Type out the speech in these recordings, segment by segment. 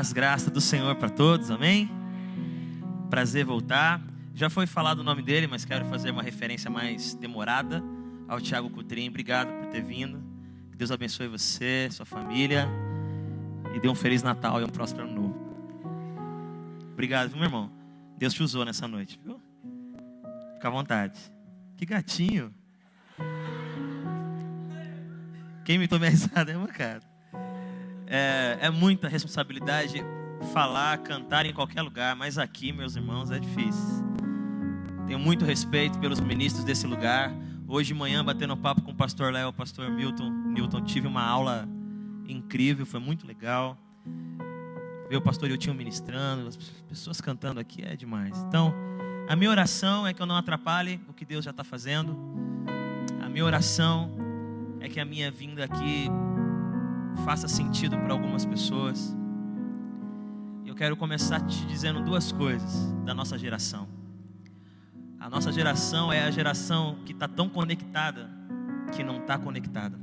Paz, graça do Senhor para todos, amém? Prazer voltar. Já foi falado o nome dele, mas quero fazer uma referência mais demorada ao Thiago Coutrin. Obrigado por ter vindo. Que Deus abençoe você, sua família, e dê um Feliz Natal e um próspero Ano Novo. Obrigado, viu, meu irmão? Deus te usou nessa noite, viu? Fica à vontade. Que gatinho. Quem me tomou a risada é uma cara. É muita responsabilidade falar, cantar em qualquer lugar, mas aqui, meus irmãos, é difícil. Tenho muito respeito pelos ministros desse lugar. Hoje de manhã, batendo papo com o pastor Léo, o pastor Newton, tive uma aula incrível, foi muito legal. Ver o pastor Newton ministrando, as pessoas cantando aqui é demais. Então, a minha oração é que eu não atrapalhe o que Deus já está fazendo. A minha oração é que a minha vinda aqui faça sentido para algumas pessoas. Eu quero começar te dizendo duas coisas da nossa geração. A nossa geração é a geração que está tão conectada que não está conectada.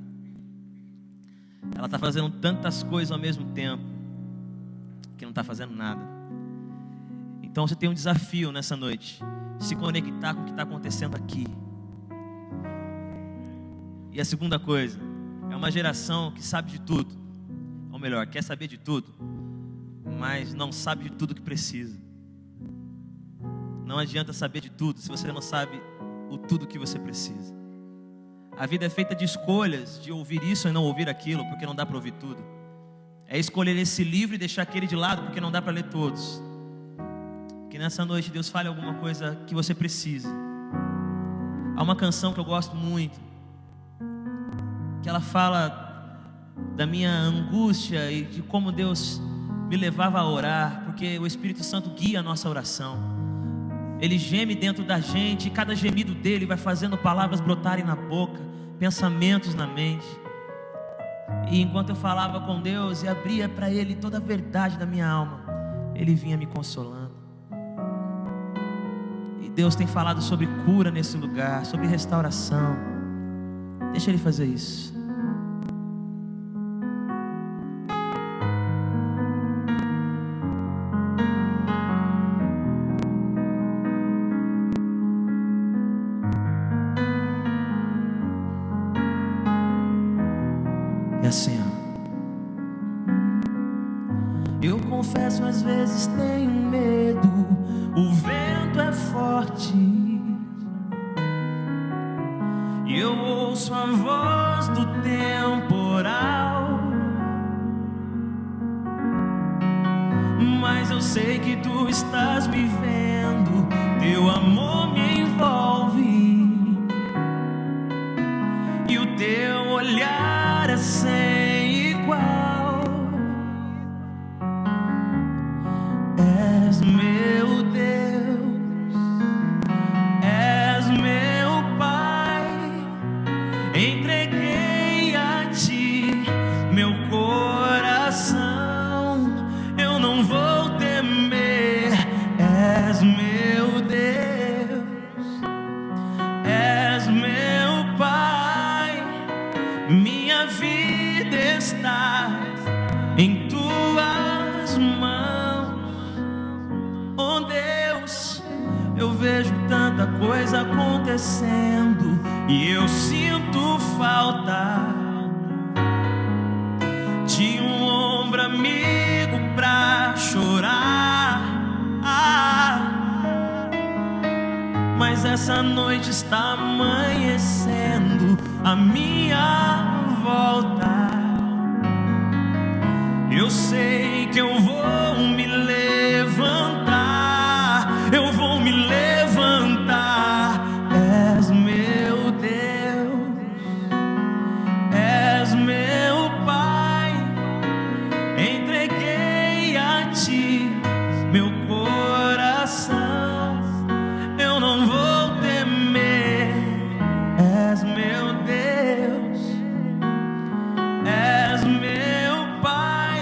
Ela está fazendo tantas coisas ao mesmo tempo que não está fazendo nada. Então você tem um desafio nessa noite: se conectar com o que está acontecendo aqui. E a segunda coisa, é uma geração que sabe de tudo, ou melhor, quer saber de tudo, mas não sabe de tudo que precisa. Não adianta saber de tudo se você não sabe o tudo que você precisa. A vida é feita de escolhas, de ouvir isso e não ouvir aquilo, porque não dá para ouvir tudo. É escolher esse livro e deixar aquele de lado, porque não dá para ler todos. Que nessa noite Deus fale alguma coisa que você precisa. Há uma canção que eu gosto muito, que ela fala da minha angústia e de como Deus me levava a orar, porque o Espírito Santo guia a nossa oração. Ele geme dentro da gente, e cada gemido dele vai fazendo palavras brotarem na boca, pensamentos na mente. E enquanto eu falava com Deus e abria para Ele toda a verdade da minha alma, Ele vinha me consolando. E Deus tem falado sobre cura nesse lugar, sobre restauração. Deixa Ele fazer isso. É assim, ó. Eu confesso, às vezes tenho medo, o vento é forte, e eu ouço a voz do temporal, mas eu sei que tu estás me vendo, teu amor me envolve, e o teu olhar é sem igual. És meu Deus, és meu Pai, entreguei a ti meu coração, eu não vou temer. És meu Deus, és meu Pai, minha vida está em tuas mãos. Oh Deus, eu vejo tanta coisa acontecendo e eu sinto falta de um ombro amigo pra chorar. Mas essa noite está amanhecendo a minha volta. Eu sei que eu vou me levantar, eu vou me levantar. És meu Deus, és meu Pai, entreguei a ti meu coração, eu não vou temer. És meu Deus, és meu Pai,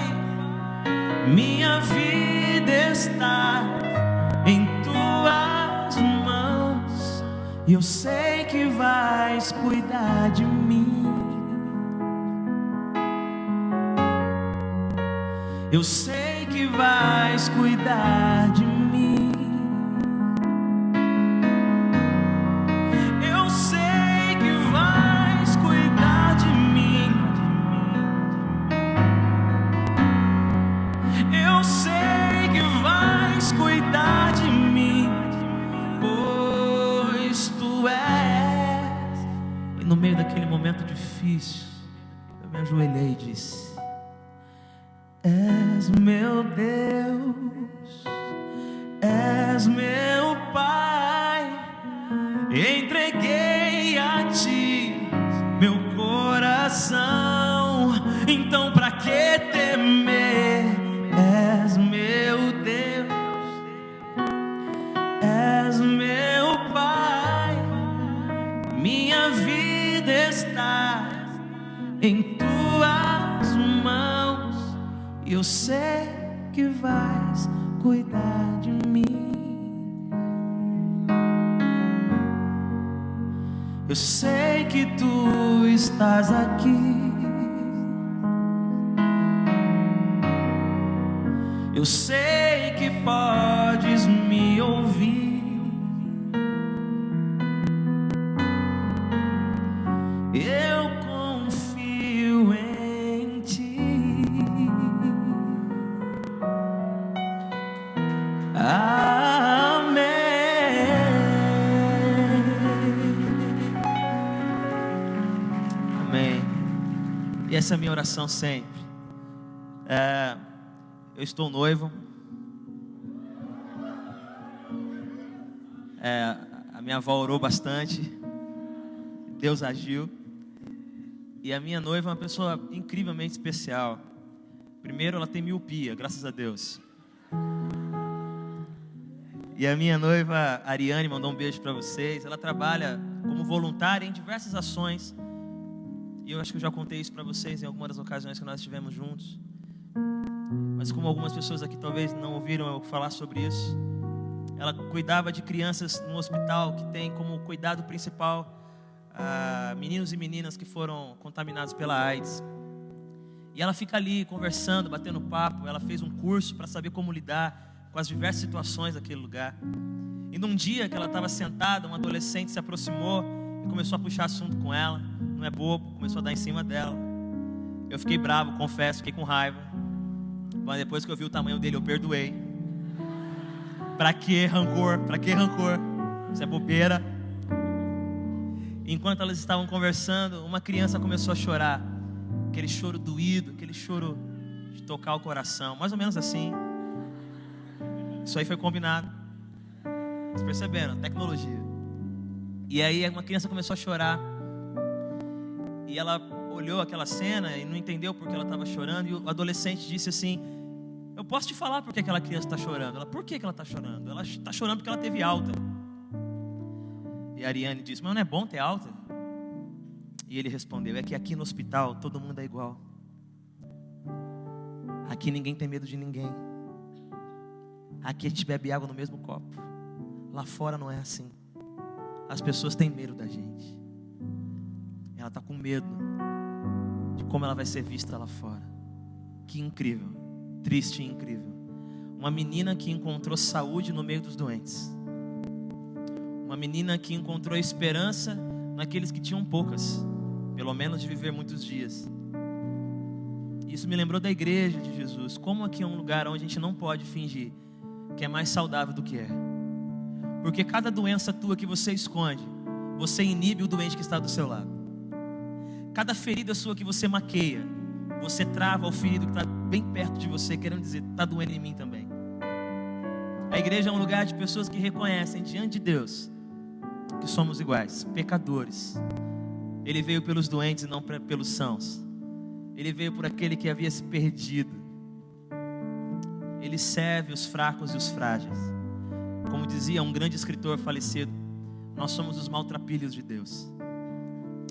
minha vida está em tuas mãos, e eu sei que vais cuidar de mim. Eu sei que que vais cuidar de mim. Eu sei que vais cuidar de mim. Eu sei que vais cuidar de mim, pois tu és. E no meio daquele momento difícil, eu me ajoelhei e disse: És meu Deus, és meu Pai, entreguei a ti meu coração, então pra que temer? És meu Deus, és meu Pai, minha vida está em tuas mãos, e eu sei que vais cuidar de mim. Eu sei que tu estás aqui. Eu sei que podes me ouvir. Eu confio em ti. Amém. amém. E essa é a minha oração sempre. Eu estou noivo. A minha avó orou bastante. Deus agiu. E a minha noiva é uma pessoa incrivelmente especial. Primeiro, ela tem miopia, graças a Deus. E a minha noiva, Ariane, mandou um beijo para vocês. Ela trabalha como voluntária em diversas ações. E eu acho que eu já contei isso para vocês em algumas das ocasiões que nós estivemos juntos. Mas como algumas pessoas aqui talvez não ouviram eu falar sobre isso, ela cuidava de crianças no hospital que tem como cuidado principal meninos e meninas que foram contaminados pela AIDS. E ela fica ali conversando, batendo papo. Ela fez um curso para saber como lidar com as diversas situações daquele lugar. E num dia que ela estava sentada, um adolescente se aproximou e começou a puxar assunto com ela. Não é bobo, começou a dar em cima dela. Eu fiquei bravo, confesso, fiquei com raiva. Mas depois que eu vi o tamanho dele, eu perdoei. Pra que rancor? Pra que rancor? Isso é bobeira. Enquanto elas estavam conversando, uma criança começou a chorar. Aquele choro doído, aquele choro de tocar o coração. Mais ou menos assim. Isso aí foi combinado. Vocês perceberam? Tecnologia. E aí uma criança começou a chorar. E ela olhou aquela cena e não entendeu por que ela estava chorando. E o adolescente disse assim: eu posso te falar por que aquela criança está chorando. Ela, por que ela está chorando? Ela está chorando porque ela teve alta. E a Ariane disse: mas não é bom ter alta? E ele respondeu: é que aqui no hospital todo mundo é igual. Aqui ninguém tem medo de ninguém. Aqui a gente bebe água no mesmo copo. Lá fora não é assim. As pessoas têm medo da gente. Ela está com medo de como ela vai ser vista lá fora. Que incrível, triste e incrível. Uma menina que encontrou saúde no meio dos doentes. Uma menina que encontrou esperança naqueles que tinham poucas, pelo menos de viver muitos dias. Isso me lembrou da igreja de Jesus. Como aqui é um lugar onde a gente não pode fingir que é mais saudável do que é. Porque cada doença tua que você esconde, você inibe o doente que está do seu lado. Cada ferida sua que você maqueia, você trava o ferido que está bem perto de você, querendo dizer: está doendo em mim também. A igreja é um lugar de pessoas que reconhecem diante de Deus que somos iguais, pecadores. Ele veio pelos doentes e não pelos sãos. Ele veio por aquele que havia se perdido. Ele serve os fracos e os frágeis. Como dizia um grande escritor falecido, nós somos os maltrapilhos de Deus.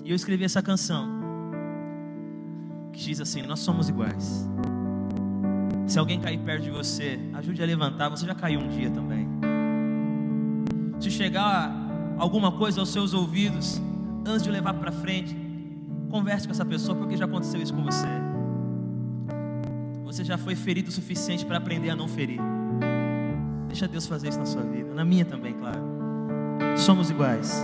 E eu escrevi essa canção que diz assim: nós somos iguais. Se alguém cair perto de você, ajude a levantar. Você já caiu um dia também. Se chegar alguma coisa aos seus ouvidos, antes de levar para frente, converse com essa pessoa, porque já aconteceu isso com você. você já foi ferido o suficiente para aprender a não ferir. Deixa Deus fazer isso na sua vida, na minha também, claro. Somos iguais.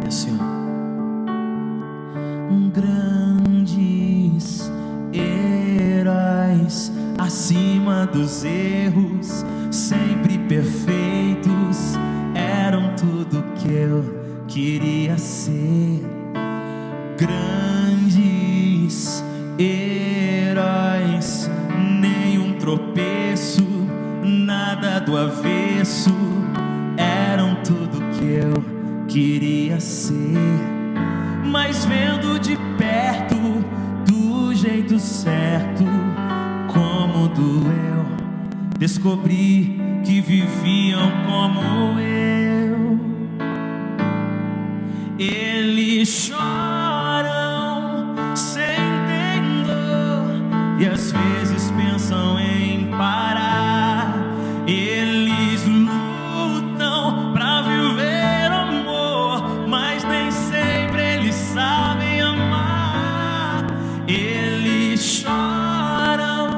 É assim, ó. Grandes heróis acima dos erros, sempre perfeitos, eram tudo que eu queria ser. Grandes heróis, nenhum tropeço, nada do avesso, eram tudo que eu queria ser. Mas vendo de perto, do jeito certo, como doeu, descobri que viviam como eu. Eles choram sem entender e às vezes pensam em parar. Eles lutam pra viver amor, mas nem sempre eles sabem amar. Eles choram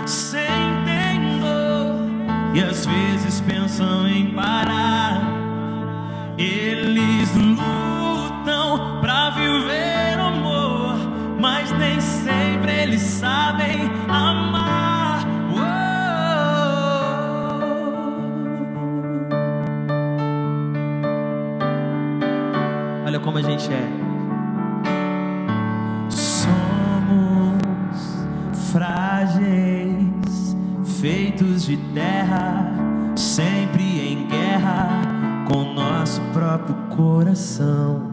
sem entender e às vezes pensam em parar. Eles lutam pra viver amor, mas nem sempre eles sabem amar. Olha como a gente é. Somos frágeis, feitos de terra, sempre em guerra com nosso próprio coração.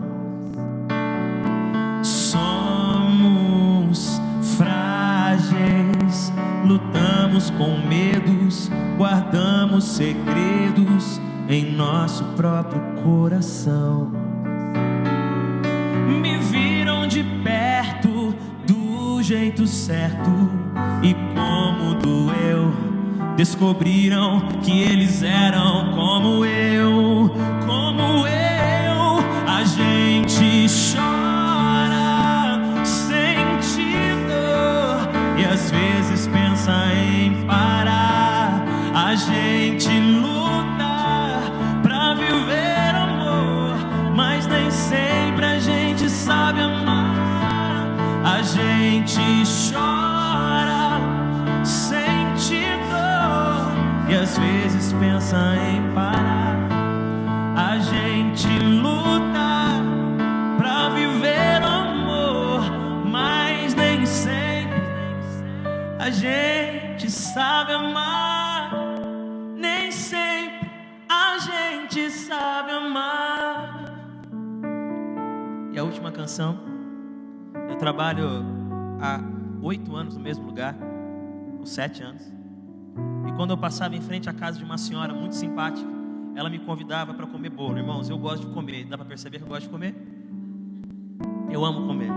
Somos frágeis, lutamos com medos, guardamos segredos em nosso próprio coração. Me viram de perto, do jeito certo, e como doeu, descobriram que eles eram como eu, como eu. A gente chora sentido e às vezes pensa em parar. A gente luta pra viver amor, mas nem sempre a gente sabe amar. A gente chora sentido e às vezes pensa em parar. A gente luta pra viver amor, mas nem sempre a gente sabe amar. Nem sempre a gente sabe amar. E a última canção. Eu trabalho há 8 anos no mesmo lugar, ou 7 anos. E quando eu passava em frente à casa de uma senhora muito simpática, ela me convidava para comer bolo. Irmãos, eu gosto de comer. Dá para perceber que eu gosto de comer? Eu amo comer.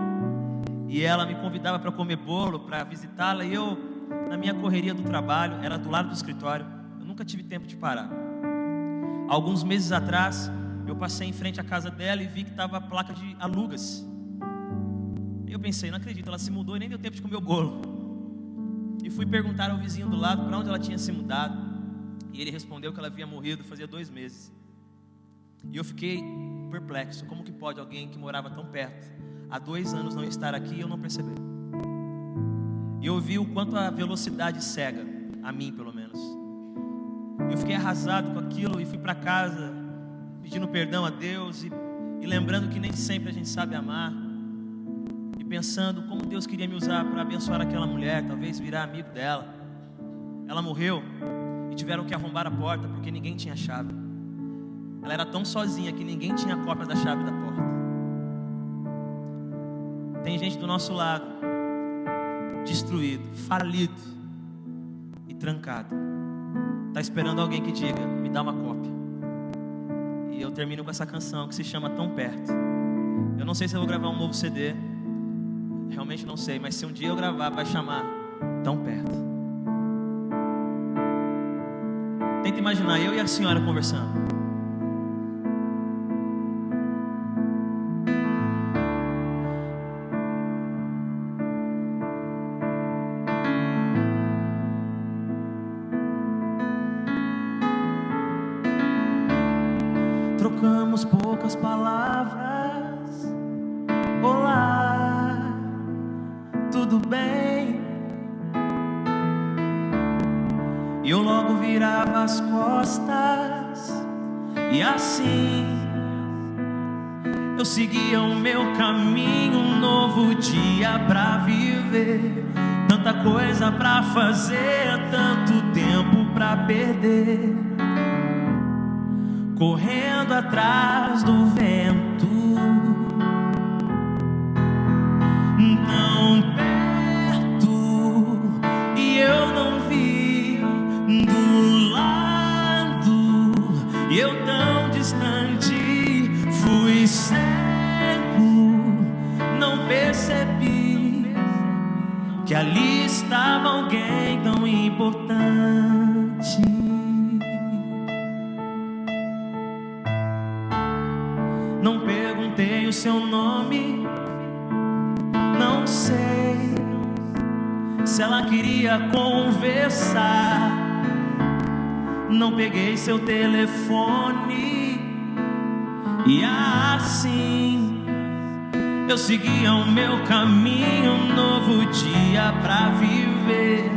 E ela me convidava para comer bolo, para visitá-la. E eu, na minha correria do trabalho, era do lado do escritório, eu nunca tive tempo de parar. Alguns meses atrás, eu passei em frente à casa dela e vi que estava a placa de alugas. E eu pensei, não acredito, ela se mudou e nem deu tempo de comer o bolo. E fui perguntar ao vizinho do lado para onde ela tinha se mudado. E ele respondeu que ela havia morrido fazia 2 meses. E eu fiquei perplexo. Como que pode alguém que morava tão perto há 2 anos não estar aqui e eu não perceber? E eu vi o quanto a velocidade cega, a mim pelo menos. Eu fiquei arrasado com aquilo e fui para casa pedindo perdão a Deus e lembrando que nem sempre a gente sabe amar. E pensando como Deus queria me usar para abençoar aquela mulher, talvez virar amigo dela. Ela morreu e tiveram que arrombar a porta porque ninguém tinha chave. Ela era tão sozinha que ninguém tinha cópia da chave da porta. Tem gente do nosso lado destruído, falido e trancado. Está esperando alguém que diga, me dá uma cópia. E eu termino com essa canção que se chama Tão Perto. Eu não sei se eu vou gravar um novo CD, realmente não sei, mas se um dia eu gravar, vai chamar tão perto. Tenta imaginar eu e a senhora conversando. Trocamos poucas palavras. Olá, tudo bem? E eu logo virava as costas, e assim eu seguia o meu caminho. Um novo dia pra viver, tanta coisa pra fazer, tanto tempo pra perder, correndo atrás do vento. Tão perto e eu não vi do lado, e eu tão distante. Fui cego, não percebi que ali estava alguém tão importante. Não perguntei o seu nome, não sei se ela queria conversar. Não peguei seu telefone, e assim eu seguia o meu caminho. Um novo dia pra viver,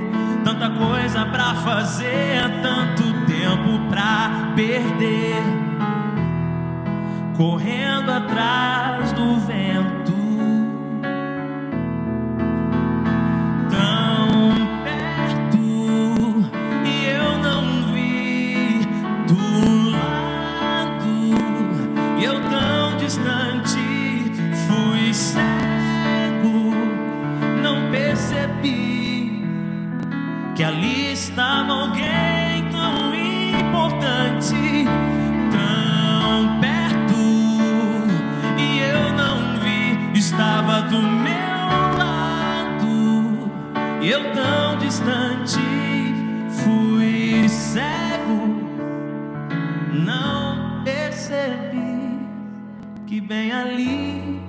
tanta coisa pra fazer, tanto tempo pra perder, correndo atrás do vento. Tão perto e eu não vi do lado, e eu tão distante. Fui cego, não percebi que ali estava alguém tão importante. Tão perto e eu não vi, estava do meu lado, e eu tão distante. Fui cego, não percebi que bem ali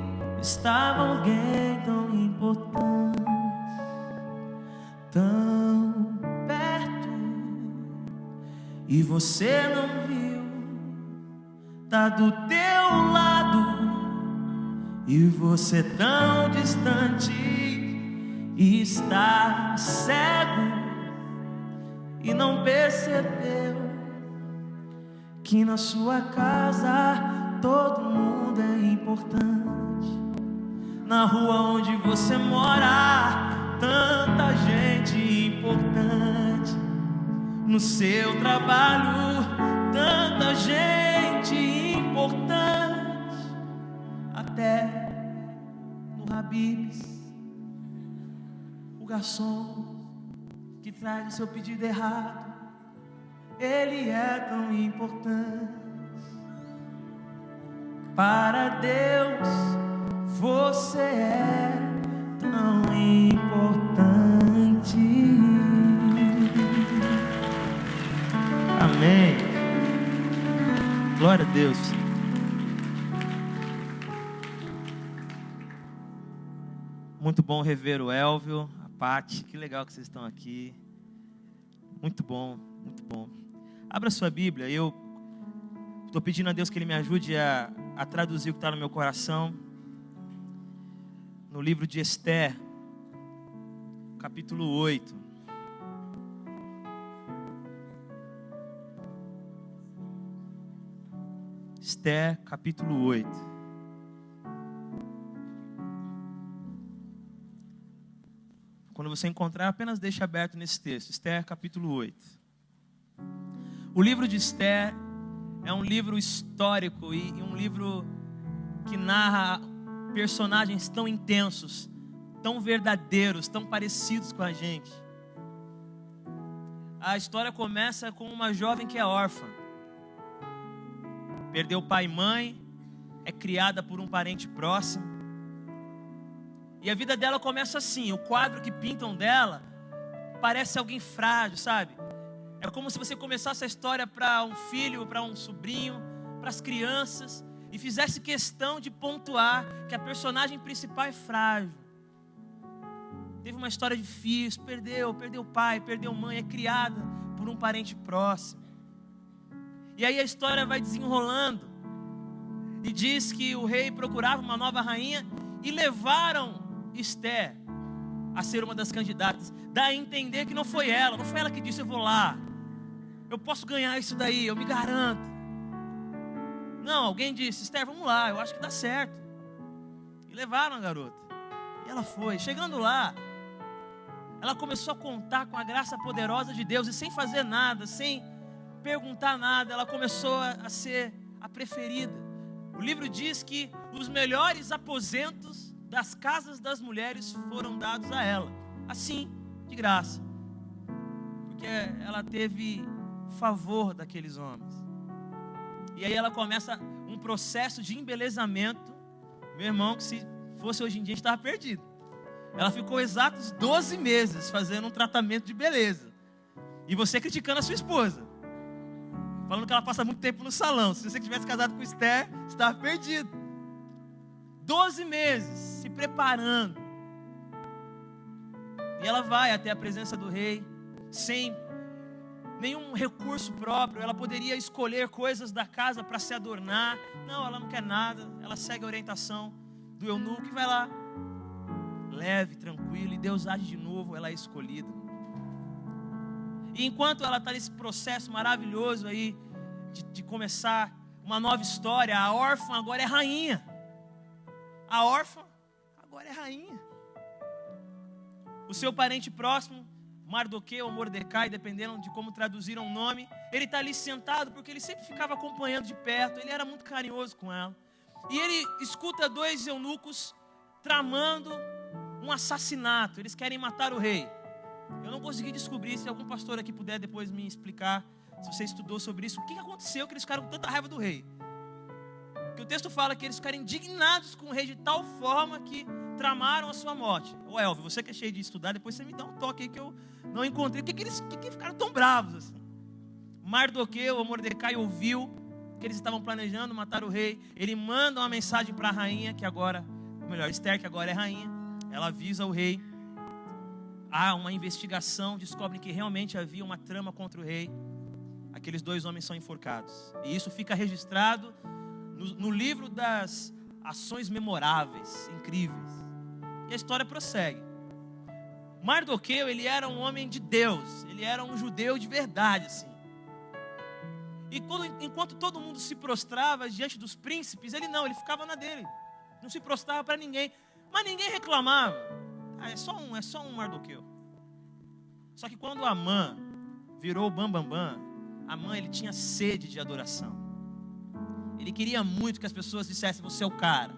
estava alguém tão importante. Tão perto e você não viu, tá do teu lado, e você tão distante. E está cego e não percebeu que na sua casa todo mundo é importante. Na rua onde você mora, tanta gente importante. No seu trabalho, tanta gente importante. Até no Habib's, o garçom que traz o seu pedido errado, ele é tão importante. Para Deus você é tão importante. Amém. Glória a Deus. Muito bom rever o Elvio, a Paty. Que legal que vocês estão aqui. Muito bom, muito bom. Abra sua Bíblia. Eu estou pedindo a Deus que Ele me ajude a traduzir o que está no meu coração. No livro de Esther, capítulo 8. Esther, capítulo 8. Quando você encontrar, apenas deixe aberto nesse texto. Esther, capítulo 8. O livro de Esther é um livro histórico e um livro que narra personagens tão intensos, tão verdadeiros, tão parecidos com a gente. A história começa com uma jovem que é órfã. Perdeu pai e mãe, é criada por um parente próximo. E a vida dela começa assim. O quadro que pintam dela parece alguém frágil, sabe? É como se você começasse a história para um filho, para um sobrinho, para as crianças, e fizesse questão de pontuar que a personagem principal é frágil. Teve uma história difícil, perdeu pai, perdeu mãe, é criada por um parente próximo. E aí a história vai desenrolando. E diz que o rei procurava uma nova rainha e levaram Esther a ser uma das candidatas. Dá a entender que não foi ela que disse: eu vou lá, eu posso ganhar isso daí, eu me garanto. Não, alguém disse: Esther, vamos lá, eu acho que dá certo. E levaram a garota. E ela foi. Chegando lá, ela começou a contar com a graça poderosa de Deus. E sem fazer nada, sem perguntar nada, ela começou a ser a preferida. O livro diz que os melhores aposentos das casas das mulheres foram dados a ela. Assim, de graça. Porque ela teve favor daqueles homens. E aí ela começa um processo de embelezamento. Meu irmão, que se fosse hoje em dia a gente estava perdido. Ela ficou exatos 12 meses fazendo um tratamento de beleza. E você criticando a sua esposa, falando que ela passa muito tempo no salão. Se você tivesse casado com Esther, você estava perdido. 12 meses se preparando. E ela vai até a presença do rei sem nenhum recurso próprio. Ela poderia escolher coisas da casa para se adornar. Não, ela não quer nada. Ela segue a orientação do eunuco e vai lá, leve, tranquilo, e Deus age de novo. Ela é escolhida. E enquanto ela está nesse processo maravilhoso aí de começar uma nova história, a órfã agora é rainha. A órfã agora é rainha. O seu parente próximo, Mardoqueu ou Mordecai, dependendo de como traduziram o nome, ele está ali sentado porque ele sempre ficava acompanhando de perto. Ele era muito carinhoso com ela. E ele escuta dois eunucos tramando um assassinato. Eles querem matar o rei. Eu não consegui descobrir. Se algum pastor aqui puder depois me explicar, se você estudou sobre isso, o que aconteceu que eles ficaram com tanta raiva do rei. Porque o texto fala que eles ficaram indignados com o rei de tal forma que tramaram a sua morte. Ô Elvio, você que é cheio de estudar, depois você me dá um toque aí que eu não encontrei. Por que eles ficaram tão bravos assim? Mardoqueu ou Mordecai ouviu que eles estavam planejando matar o rei. Ele manda uma mensagem para a rainha, que agora, ou melhor, Esther, que agora é rainha. Ela avisa o rei. Há uma investigação, descobrem que realmente havia uma trama contra o rei. Aqueles dois homens são enforcados. E isso fica registrado no livro das ações memoráveis, incríveis. E a história prossegue. Mardoqueu, ele era um homem de Deus. Ele era um judeu de verdade, assim. E enquanto todo mundo se prostrava diante dos príncipes, ele ficava na dele. Não se prostrava para ninguém. Mas ninguém reclamava. É só um Mardoqueu. Só que quando Amã virou o bambambam, Amã, ele tinha sede de adoração. Ele queria muito que as pessoas dissessem: você é o cara.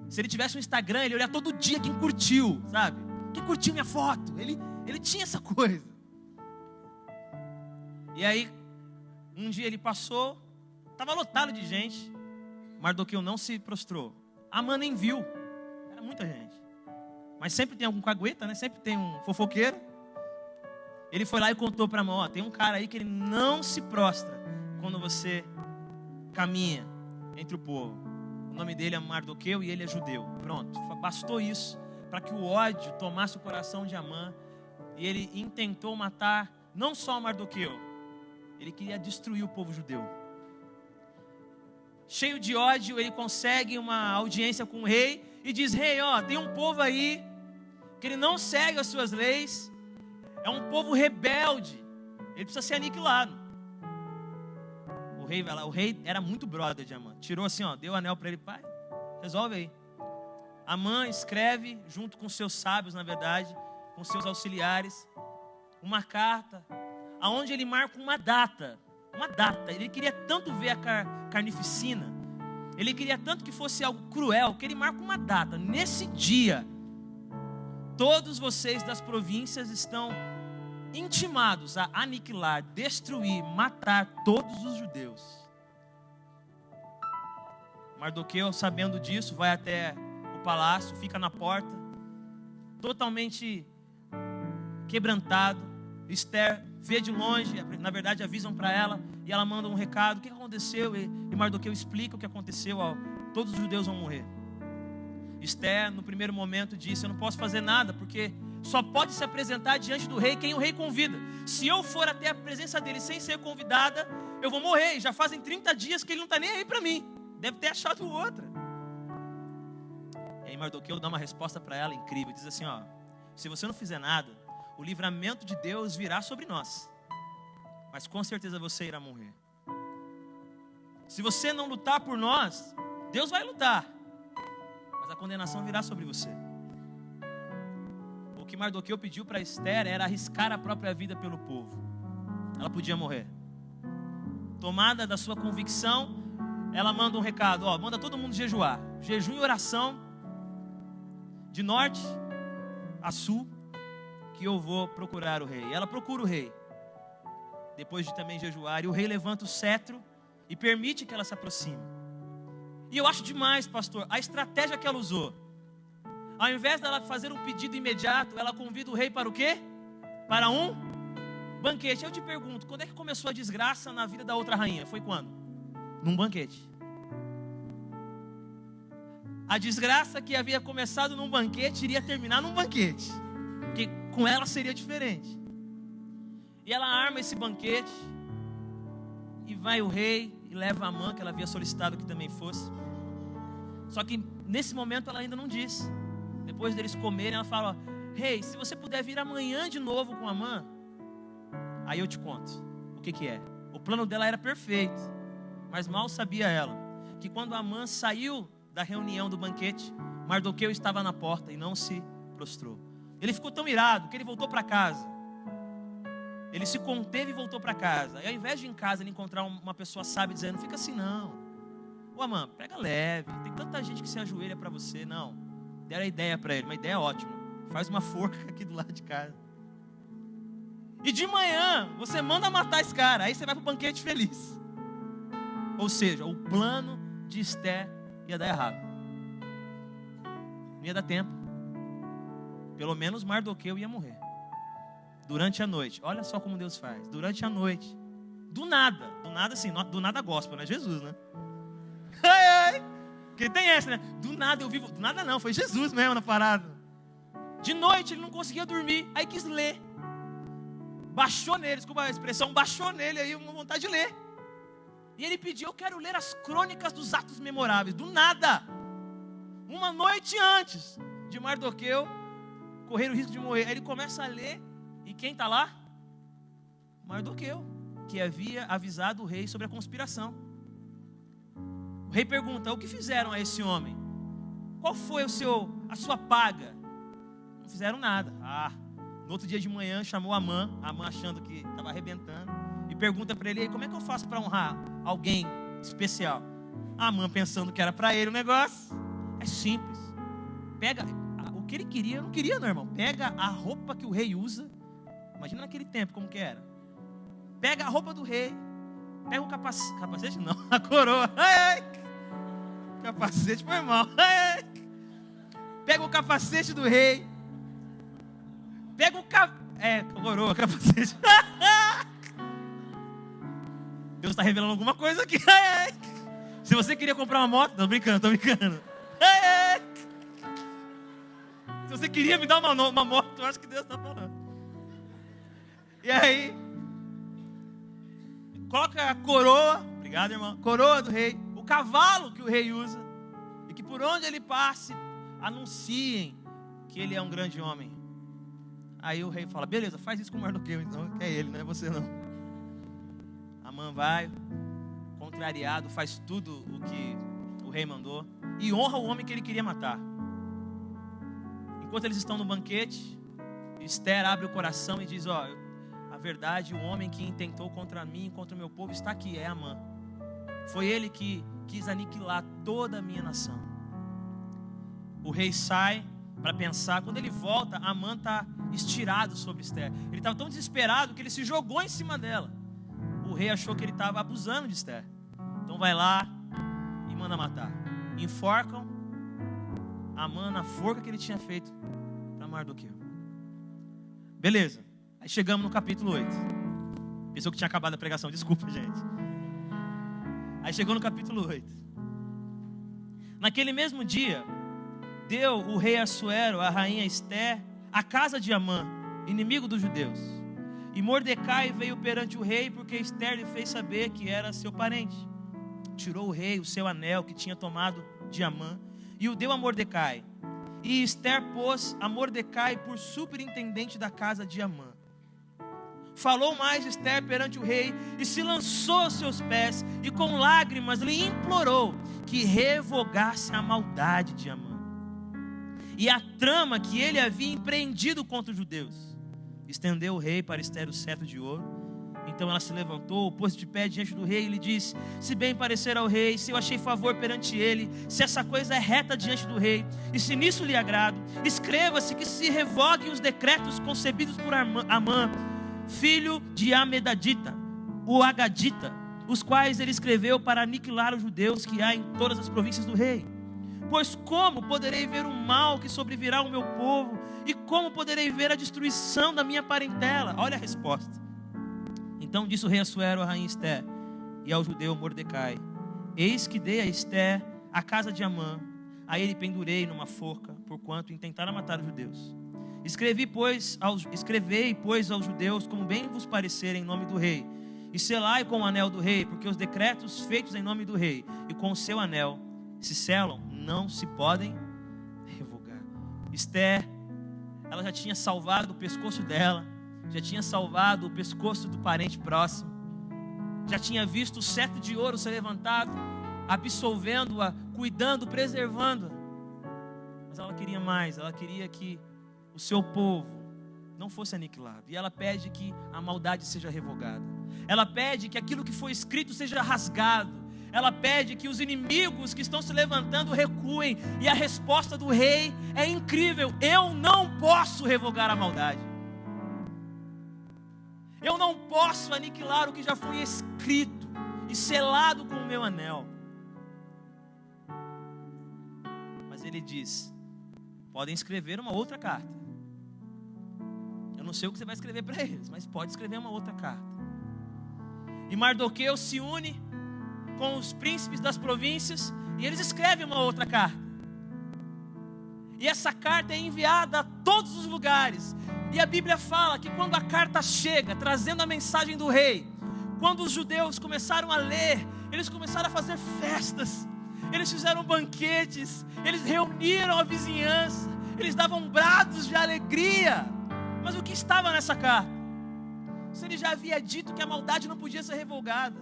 Se ele tivesse um Instagram, ele olhava todo dia quem curtiu, sabe? Quem curtiu minha foto. Ele tinha essa coisa. E aí, um dia ele passou, estava lotado de gente. Mardoqueu não se prostrou. Amã nem viu. Era muita gente. Mas sempre tem algum cagueta, né? Sempre tem um fofoqueiro. Ele foi lá e contou para Amã: tem um cara aí que ele não se prostra quando você caminha entre o povo. O nome dele é Mardoqueu e ele é judeu. Pronto, bastou isso para que o ódio tomasse o coração de Amã. E ele intentou matar não só Mardoqueu, ele queria destruir o povo judeu. Cheio de ódio, ele consegue uma audiência com o rei e diz: rei, tem um povo aí que ele não segue as suas leis, é um povo rebelde, ele precisa ser aniquilado. O rei vai lá, o rei era muito brother de Amã, tirou assim, deu o anel para ele: pai, resolve aí. Amã escreve, junto com seus sábios, na verdade, com seus auxiliares, uma carta, aonde ele marca uma data. Ele queria tanto ver a carnificina, ele queria tanto que fosse algo cruel, que ele marca uma data. Nesse dia, todos vocês das províncias estão intimados a aniquilar, destruir, matar todos os judeus. Mardoqueu, sabendo disso, vai até o palácio, fica na porta, totalmente quebrantado. Esther vê de longe, na verdade avisam para ela, e ela manda um recado, o que aconteceu? E Mardoqueu explica o que aconteceu, todos os judeus vão morrer. Esther, no primeiro momento, disse, eu não posso fazer nada, porque só pode se apresentar diante do rei quem o rei convida. Se eu for até a presença dele sem ser convidada, eu vou morrer. E já fazem 30 dias que ele não está nem aí para mim. Deve ter achado outra. E aí Mardoqueu dá uma resposta para ela incrível. Diz assim, se você não fizer nada, o livramento de Deus virá sobre nós. Mas com certeza você irá morrer. Se você não lutar por nós, Deus vai lutar. Mas a condenação virá sobre você. O que Mardoqueu pediu para Esther era arriscar a própria vida pelo povo. Ela podia morrer. Tomada da sua convicção, ela manda um recado, manda todo mundo jejuar. Jejum e oração, de norte a sul, que eu vou procurar o rei. Ela procura o rei, depois de também jejuar, e o rei levanta o cetro e permite que ela se aproxime. E eu acho demais, pastor, a estratégia que ela usou. Ao invés dela fazer um pedido imediato, ela convida o rei para o quê? Para um banquete. Eu te pergunto, quando é que começou a desgraça na vida da outra rainha? Foi quando? Num banquete. A desgraça que havia começado num banquete iria terminar num banquete, porque com ela seria diferente. E ela arma esse banquete, e vai o rei e leva a Amã, que ela havia solicitado que também fosse. Só que nesse momento ela ainda não disse. Depois deles comerem, ela fala, rei, se você puder vir amanhã de novo com Amã, aí eu te conto o que é. O plano dela era perfeito, mas mal sabia ela que quando Amã saiu da reunião do banquete, Mardoqueu estava na porta e não se prostrou. Ele ficou tão irado que ele voltou para casa. Ele se conteve e voltou para casa. E ao invés de em casa ele encontrar uma pessoa sábia dizendo, não fica assim não, Amã, pega leve, tem tanta gente que se ajoelha para você. Não, deram a ideia para ele, uma ideia ótima, faz uma forca aqui do lado de casa, e de manhã você manda matar esse cara, aí você vai para o banquete feliz. Ou seja, o plano de Esther ia dar errado, não ia dar tempo. Pelo menos Mardoqueu ia morrer durante a noite. Olha só como Deus faz, durante a noite, do nada assim, do nada gospel, não é Jesus, né? Porque tem essa, né? Do nada eu vivo. Do nada não, foi Jesus mesmo na parada. De noite ele não conseguia dormir, aí quis ler. Baixou nele, desculpa a expressão, baixou nele aí uma vontade de ler. E ele pediu, eu quero ler as crônicas dos atos memoráveis. Do nada. Uma noite antes de Mardoqueu correr o risco de morrer. Aí ele começa a ler, e quem está lá? Mardoqueu, que havia avisado o rei sobre a conspiração. O rei pergunta, o que fizeram a esse homem? Qual foi a sua paga? Não fizeram nada. No outro dia de manhã chamou Amã achando que estava arrebentando, e pergunta para ele, como é que eu faço para honrar alguém especial? Amã pensando que era para ele o negócio. É simples. Pega o que ele queria, eu não queria não, irmão. Pega a roupa que o rei usa. Imagina naquele tempo como que era. Pega a roupa do rei, pega o capacete não, a coroa. Capacete foi mal. Pega o capacete do rei, pega coroa, capacete. Deus está revelando alguma coisa aqui. Se você queria comprar uma moto, tô brincando. Se você queria me dar uma moto, eu acho que Deus está falando. E aí, coloca a coroa, obrigado irmão, coroa do rei, o cavalo que o rei usa, e que por onde ele passe, anunciem que ele é um grande homem. Aí o rei fala, beleza, faz isso com Mardoqueu então, que é ele, não é você não. Amã vai, contrariado, faz tudo o que o rei mandou, e honra o homem que ele queria matar. Enquanto eles estão no banquete, Esther abre o coração e diz, a verdade, o homem que intentou contra mim, contra o meu povo, está aqui, é Amã. Foi ele que quis aniquilar toda a minha nação. O rei sai para pensar. Quando ele volta, Amã está estirado sobre Esther. Ele estava tão desesperado que ele se jogou em cima dela. O rei achou que ele estava abusando de Esther. Então vai lá e manda matar. Enforcam Amã na forca que ele tinha feito para Mardoqueu. Beleza. Aí chegamos no capítulo 8. Pensou que tinha acabado a pregação, desculpa, gente. Aí chegou no capítulo 8. Naquele mesmo dia, deu o rei Assuero, a rainha Esté, a casa de Amã, inimigo dos judeus. E Mordecai veio perante o rei, porque Esther lhe fez saber que era seu parente. Tirou o rei o seu anel que tinha tomado de Amã e o deu a Mordecai. E Esther pôs a Mordecai por superintendente da casa de Amã. Falou mais Esther perante o rei e se lançou aos seus pés e com lágrimas lhe implorou que revogasse a maldade de Amã e a trama que ele havia empreendido contra os judeus. Estendeu o rei para Esther o cetro de ouro. Então ela se levantou, pôs de pé diante do rei e lhe disse: se bem parecer ao rei, se eu achei favor perante ele, se essa coisa é reta diante do rei, e se nisso lhe agrado, escreva-se que se revoguem os decretos concebidos por Amã, filho de Amedadita, o Agadita, os quais ele escreveu para aniquilar os judeus que há em todas as províncias do rei. Pois como poderei ver o mal que sobrevirá ao meu povo, e como poderei ver a destruição da minha parentela? Olha a resposta. Então disse o rei Assuero à rainha Esté e ao judeu Mordecai: eis que dei a Esté a casa de Amã, a ele pendurei numa forca, porquanto intentaram matar os judeus. Escrevei, pois, aos judeus, como bem vos parecer, em nome do rei, e selai com o anel do rei, porque os decretos feitos em nome do rei e com o seu anel se selam, não se podem revogar. Esté, ela já tinha salvado o pescoço dela, já tinha salvado o pescoço do parente próximo, já tinha visto o cetro de ouro ser levantado, absolvendo-a, cuidando, preservando-a. Mas ela queria mais, ela queria que o seu povo não fosse aniquilado. E ela pede que a maldade seja revogada. Ela pede que aquilo que foi escrito seja rasgado. Ela pede que os inimigos que estão se levantando recuem. E a resposta do rei é incrível: eu não posso revogar a maldade. Eu não posso aniquilar o que já foi escrito e selado com o meu anel. Mas ele diz: podem escrever uma outra carta. Eu não sei o que você vai escrever para eles, mas pode escrever uma outra carta. E Mardoqueu se une com os príncipes das províncias e eles escrevem uma outra carta. E essa carta é enviada a todos os lugares. E a Bíblia fala que quando a carta chega, trazendo a mensagem do rei, quando os judeus começaram a ler, eles começaram a fazer festas, eles fizeram banquetes, eles reuniram a vizinhança, eles davam brados de alegria. Mas o que estava nessa carta? Se ele já havia dito que a maldade não podia ser revogada,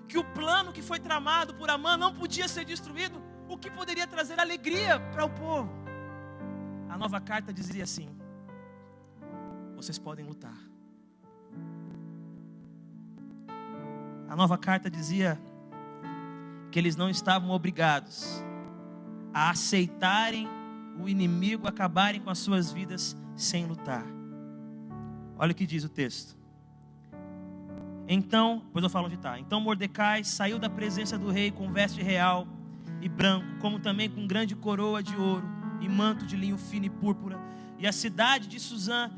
que o plano que foi tramado por Amã não podia ser destruído, o que poderia trazer alegria para o povo? A nova carta dizia assim: vocês podem lutar. A nova carta dizia que eles não estavam obrigados a aceitarem o inimigo, acabarem com as suas vidas sem lutar. Olha o que diz o texto. Então, depois eu falo onde está. Então Mordecai saiu da presença do rei com veste real e branco, como também com grande coroa de ouro e manto de linho fino e púrpura. E a cidade de Suzã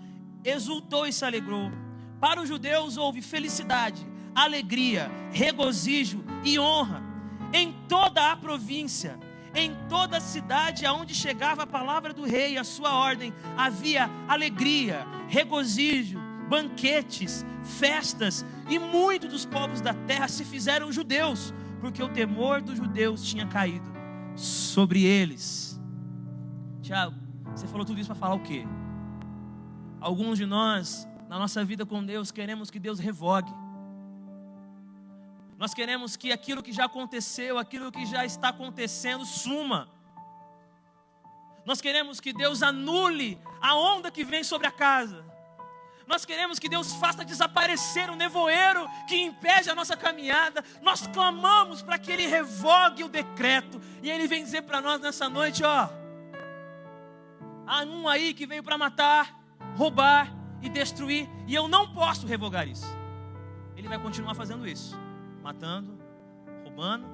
exultou e se alegrou. Para os judeus houve felicidade, alegria, regozijo e honra em toda a província. Em toda a cidade aonde chegava a palavra do rei e a sua ordem, havia alegria, regozijo, banquetes, festas, e muitos dos povos da terra se fizeram judeus, porque o temor dos judeus tinha caído sobre eles. Tiago, você falou tudo isso para falar o quê? Alguns de nós, na nossa vida com Deus, queremos que Deus revogue. Nós queremos que aquilo que já aconteceu, aquilo que já está acontecendo, suma. Nós queremos que Deus anule a onda que vem sobre a casa. Nós queremos que Deus faça desaparecer o nevoeiro que impede a nossa caminhada. Nós clamamos para que Ele revogue o decreto. E Ele vem dizer para nós nessa noite: ó, há um aí que veio para matar, roubar e destruir, e eu não posso revogar isso. Ele vai continuar fazendo isso, matando, roubando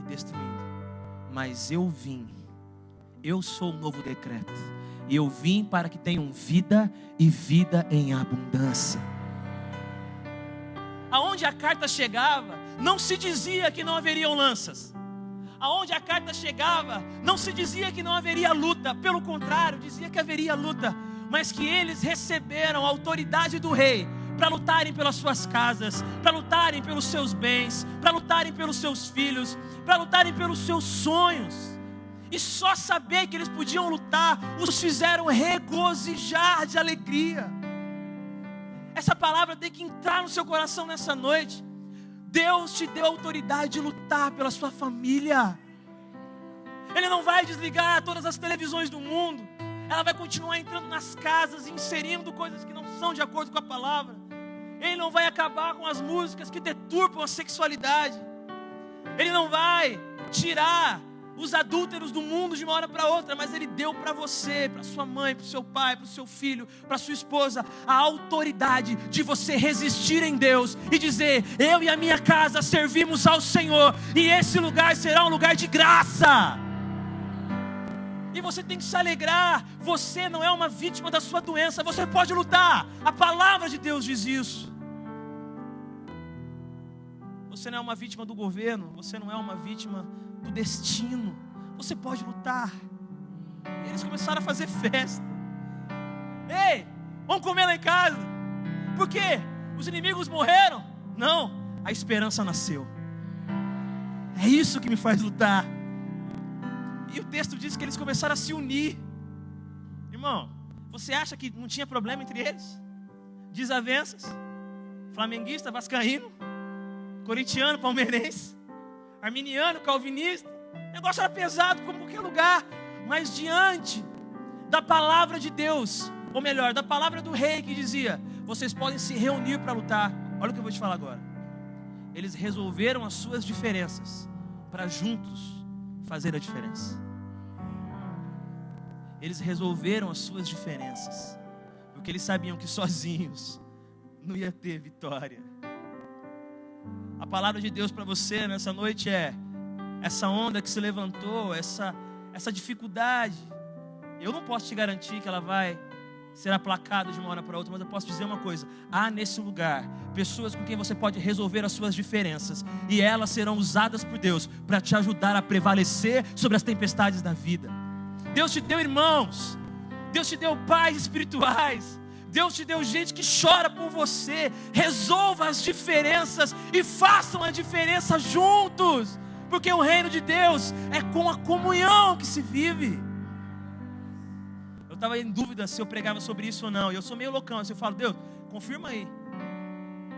e destruindo. Mas eu vim, eu sou o novo decreto, E eu vim para que tenham vida e vida em abundância. Aonde a carta chegava, não se dizia que não haveriam lanças. Aonde a carta chegava, não se dizia que não haveria luta. Pelo contrário, dizia que haveria luta. Mas que eles receberam a autoridade do rei para lutarem pelas suas casas, para lutarem pelos seus bens, para lutarem pelos seus filhos, para lutarem pelos seus sonhos. E só saber que eles podiam lutar os fizeram regozijar de alegria. Essa palavra tem que entrar no seu coração nessa noite. Deus te deu autoridade de lutar pela sua família. Ele não vai desligar todas as televisões do mundo. Ela vai continuar entrando nas casas e inserindo coisas que não são de acordo com a palavra. Ele não vai acabar com as músicas que deturpam a sexualidade. Ele não vai tirar os adúlteros do mundo de uma hora para outra, mas Ele deu para você, para sua mãe, para o seu pai, para o seu filho, para sua esposa, a autoridade de você resistir em Deus e dizer: eu e a minha casa servimos ao Senhor, e esse lugar será um lugar de graça. E você tem que se alegrar. Você não é uma vítima da sua doença, você pode lutar. A palavra de Deus diz isso. Você não é uma vítima do governo, você não é uma vítima do destino. Você pode lutar. E eles começaram a fazer festa. Ei, vamos comer lá em casa. Por quê? Os inimigos morreram? Não, a esperança nasceu. É isso que me faz lutar. E o texto diz que eles começaram a se unir. Irmão, você acha que não tinha problema entre eles? Desavenças, flamenguista, vascaíno, corintiano, palmeirense, arminiano, calvinista. O negócio era pesado como qualquer lugar. Mas diante da palavra de Deus, ou melhor, da palavra do rei que dizia: vocês podem se reunir para lutar. Olha o que eu vou te falar agora. Eles resolveram as suas diferenças para juntos fazer a diferença. Eles resolveram as suas diferenças porque eles sabiam que sozinhos não ia ter vitória. A palavra de Deus para você nessa noite é: essa onda que se levantou, essa dificuldade, eu não posso te garantir que ela vai ser aplacada de uma hora para outra, mas eu posso dizer uma coisa: há nesse lugar pessoas com quem você pode resolver as suas diferenças, e elas serão usadas por Deus para te ajudar a prevalecer sobre as tempestades da vida. Deus te deu irmãos, Deus te deu pais espirituais, Deus te deu gente que chora por você. Resolva as diferenças e façam a diferença juntos, porque o reino de Deus é com a comunhão que se vive. Eu estava em dúvida se eu pregava sobre isso ou não, e eu sou meio loucão, assim, eu falo: Deus, confirma aí.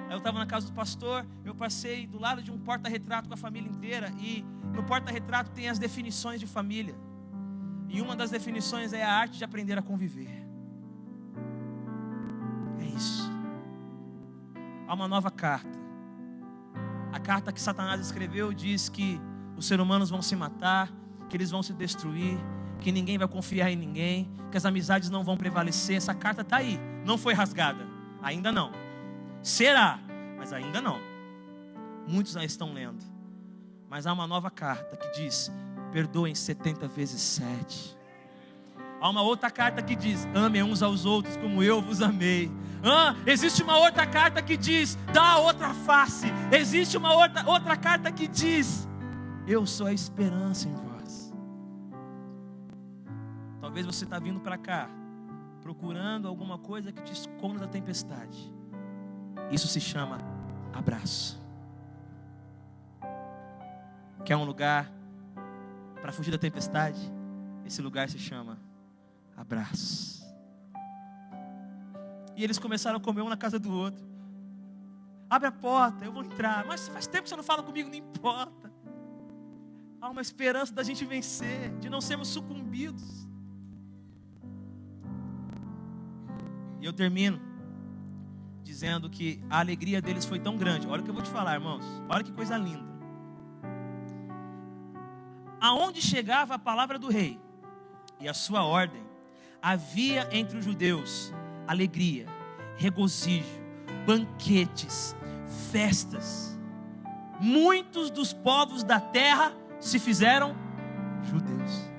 Aí eu estava na casa do pastor, eu passei do lado de um porta-retrato com a família inteira, e no porta-retrato tem as definições de família, e uma das definições é a arte de aprender a conviver. É isso. Há uma nova carta. A carta que Satanás escreveu diz que os seres humanos vão se matar, que eles vão se destruir, que ninguém vai confiar em ninguém, que as amizades não vão prevalecer. Essa carta está aí, não foi rasgada, ainda não. Será, mas ainda não. Muitos já estão lendo. Mas há uma nova carta que diz: perdoem 70 vezes 7. Há uma outra carta que diz: amem uns aos outros como eu vos amei. Existe uma outra carta que diz: dá a outra face. Existe uma outra carta que diz: eu sou a esperança em vós. Talvez você está vindo para cá procurando alguma coisa que te esconda da tempestade. Isso se chama abraço. Quer um lugar para fugir da tempestade? Esse lugar se chama abraço. E eles começaram a comer um na casa do outro. Abre a porta, eu vou entrar. Mas faz tempo que você não fala comigo, não importa. Há uma esperança da gente vencer, de não sermos sucumbidos. E eu termino dizendo que a alegria deles foi tão grande. Olha o que eu vou te falar, irmãos. Olha que coisa linda. Aonde chegava a palavra do rei e a sua ordem, havia entre os judeus alegria, regozijo, banquetes, festas. Muitos dos povos da terra se fizeram judeus.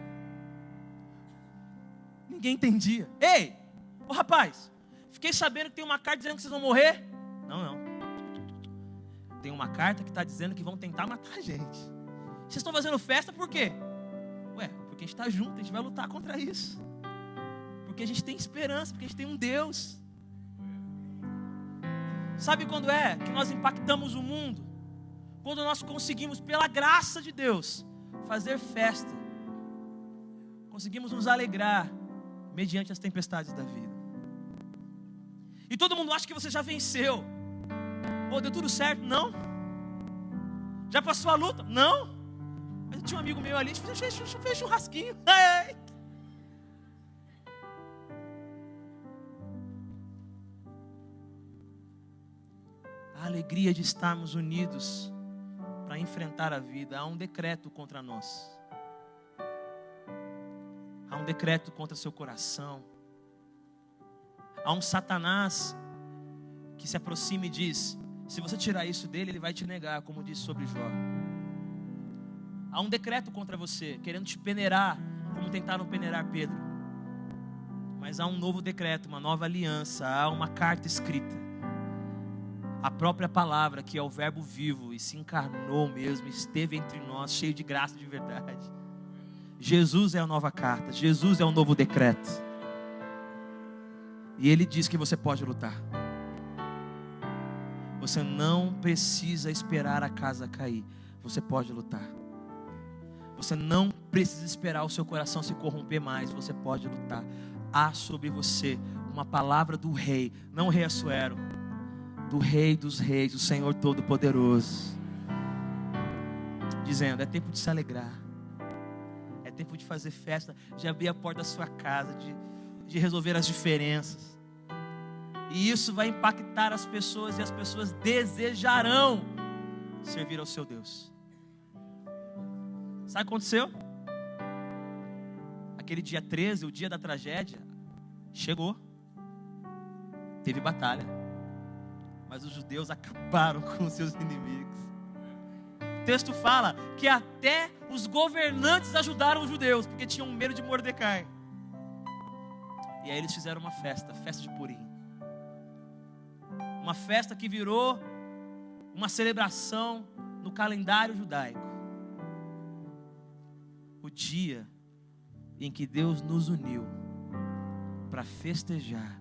ninguém entendia. Ei, ô rapaz, fiquei sabendo que tem uma carta dizendo que vocês vão morrer. Não. Tem uma carta que está dizendo que vão tentar matar a gente. Vocês estão fazendo festa por quê? Ué, porque a gente está junto, a gente vai lutar contra isso. Porque a gente tem esperança, porque a gente tem um Deus. Sabe quando é que nós impactamos o mundo? Quando nós conseguimos, pela graça de Deus, fazer festa. Conseguimos nos alegrar mediante as tempestades da vida. E todo mundo acha que você já venceu. Pô, deu tudo certo? Não. Já passou a luta? Não. Mas tinha um amigo meu ali, a gente fez churrasquinho. Ai. A alegria de estarmos unidos para enfrentar a vida. Há um decreto contra nós. Há um decreto contra seu coração. Há um Satanás que se aproxima e diz: se você tirar isso dele, ele vai te negar, como disse sobre Jó. Há um decreto contra você, querendo te peneirar, como tentaram peneirar Pedro. Mas há um novo decreto, uma nova aliança, há uma carta escrita. A própria palavra, que é o verbo vivo, e se encarnou mesmo, esteve entre nós, cheio de graça e de verdade. Jesus é a nova carta, Jesus é o novo decreto. E Ele diz que você pode lutar. Você não precisa esperar a casa cair. Você pode lutar. Você não precisa esperar o seu coração se corromper mais. Você pode lutar. Há sobre você uma palavra do Rei, não o Rei Assuero, do Rei dos Reis, o Senhor Todo-Poderoso, dizendo: é tempo de se alegrar. É tempo de fazer festa, de abrir a porta da sua casa, de resolver as diferenças. E isso vai impactar as pessoas, e as pessoas desejarão servir ao seu Deus. Sabe o que aconteceu? Aquele dia 13, o dia da tragédia, chegou. Teve batalha. Mas os judeus acabaram com os seus inimigos. O texto fala que até os governantes ajudaram os judeus, porque tinham medo de Mordecai. E aí eles fizeram uma festa de Purim. Uma festa que virou uma celebração no calendário judaico. O dia em que Deus nos uniu para festejar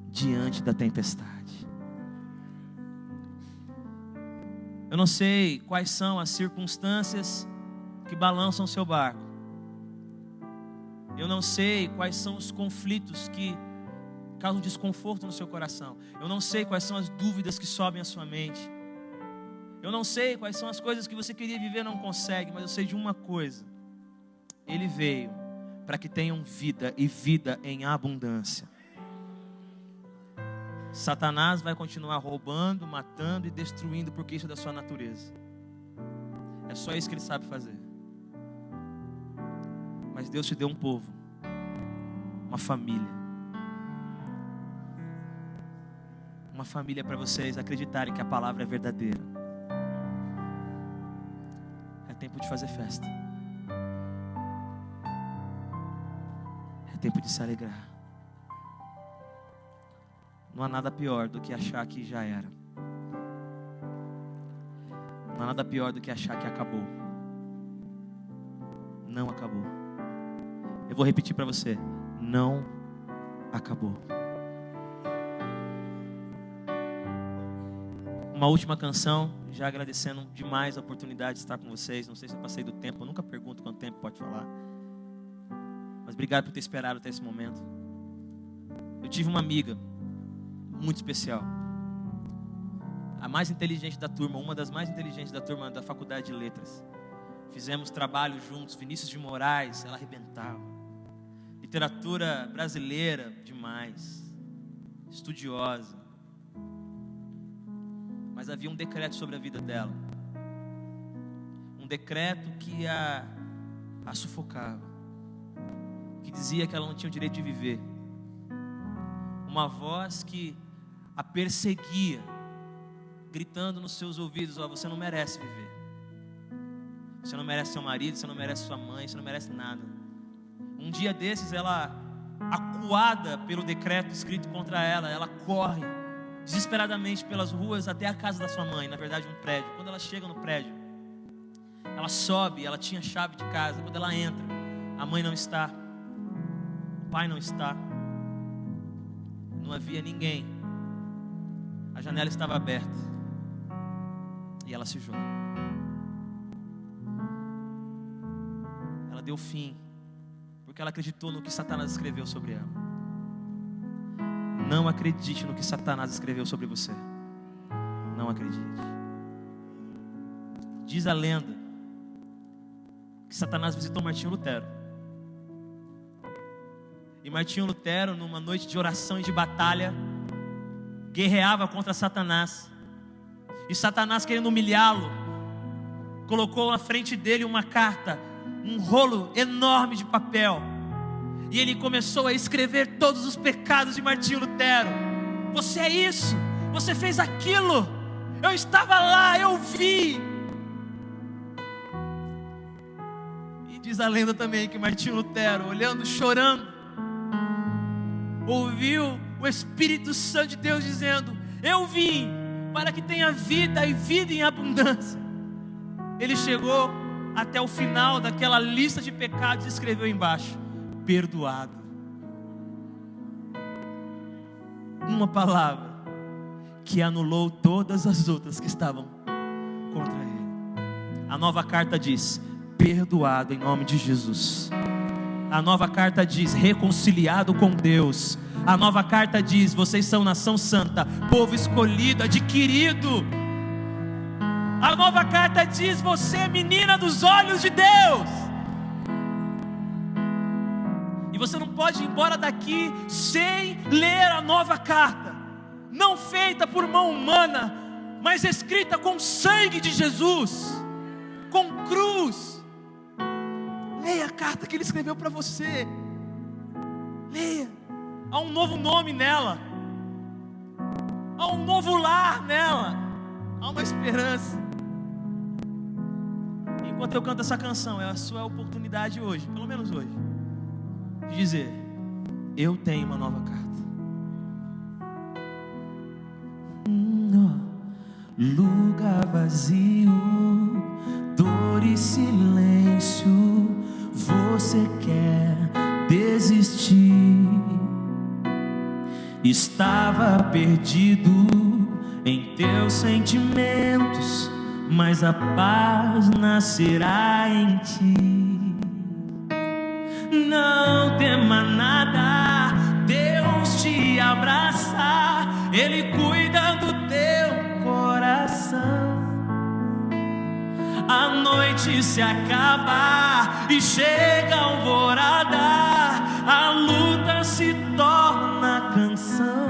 diante da tempestade. Eu não sei quais são as circunstâncias que balançam o seu barco. Eu não sei quais são os conflitos que causam desconforto no seu coração. Eu não sei quais são as dúvidas que sobem à sua mente. Eu não sei quais são as coisas que você queria viver e não consegue, mas eu sei de uma coisa: Ele veio para que tenham vida, e vida em abundância. Satanás vai continuar roubando, matando e destruindo, porque isso é da sua natureza. É só isso que ele sabe fazer. Mas Deus te deu um povo, uma família. Uma família para vocês acreditarem que a palavra é verdadeira. É tempo de fazer festa. É tempo de se alegrar. Não há nada pior do que achar que já era. Não há nada pior do que achar que acabou. Não acabou. Eu vou repetir para você: não acabou. Uma última canção, já agradecendo demais a oportunidade de estar com vocês. Não sei se eu passei do tempo, eu nunca pergunto quanto tempo pode falar. Mas obrigado por ter esperado até esse momento. Eu tive uma amiga muito especial, a mais inteligente da turma, uma das mais inteligentes da turma da faculdade de letras. Fizemos trabalho juntos. Vinícius de Moraes, ela arrebentava. Literatura brasileira, demais. Estudiosa. Mas havia um decreto sobre a vida dela. Um decreto que a sufocava. Que dizia que ela não tinha o direito de viver. Uma voz que a perseguia, gritando nos seus ouvidos: ó, você não merece viver. Você não merece seu marido, você não merece sua mãe, você não merece nada. Um dia desses ela acuada pelo decreto escrito contra ela, ela corre desesperadamente pelas ruas até a casa da sua mãe, na verdade um prédio. Quando ela chega no prédio, ela sobe, ela tinha chave de casa. Quando ela entra, a mãe não está, o pai não está, não havia ninguém. A janela estava aberta e ela se joga. Ela deu fim, porque ela acreditou no que Satanás escreveu sobre ela. Não acredite no que Satanás escreveu sobre você. Não acredite. Diz a lenda que Satanás visitou Martinho Lutero. E Martinho Lutero, numa noite de oração e de batalha, guerreava contra Satanás. E Satanás, querendo humilhá-lo, colocou na frente dele uma carta, um rolo enorme de papel. E ele começou a escrever todos os pecados de Martinho Lutero. Você é isso, você fez aquilo, eu estava lá, eu vi. E diz a lenda também que Martinho Lutero, olhando, chorando, ouviu o Espírito Santo de Deus dizendo: eu vim para que tenha vida e vida em abundância. Ele chegou até o final daquela lista de pecados e escreveu embaixo: perdoado. Uma palavra que anulou todas as outras que estavam contra ele. A nova carta diz: perdoado em nome de Jesus. A nova carta diz: reconciliado com Deus. A nova carta diz: vocês são nação santa, povo escolhido, adquirido. A nova carta diz: você é menina dos olhos de Deus. E você não pode ir embora daqui sem ler a nova carta, não feita por mão humana, mas escrita com sangue de Jesus, com cruz. Leia a carta que ele escreveu para você. Leia. Há um novo nome nela, há um novo lar nela, há uma esperança. Enquanto eu canto essa canção, é a sua oportunidade hoje, pelo menos hoje, de dizer: eu tenho uma nova carta. Lugar vazio, dor e silêncio, você quer desistir. Estava perdido em teus sentimentos, mas a paz nascerá em ti. Não tema nada, Deus te abraça, Ele cuida do teu coração. A noite se acaba e chega a alvorada, a luta se torna canção.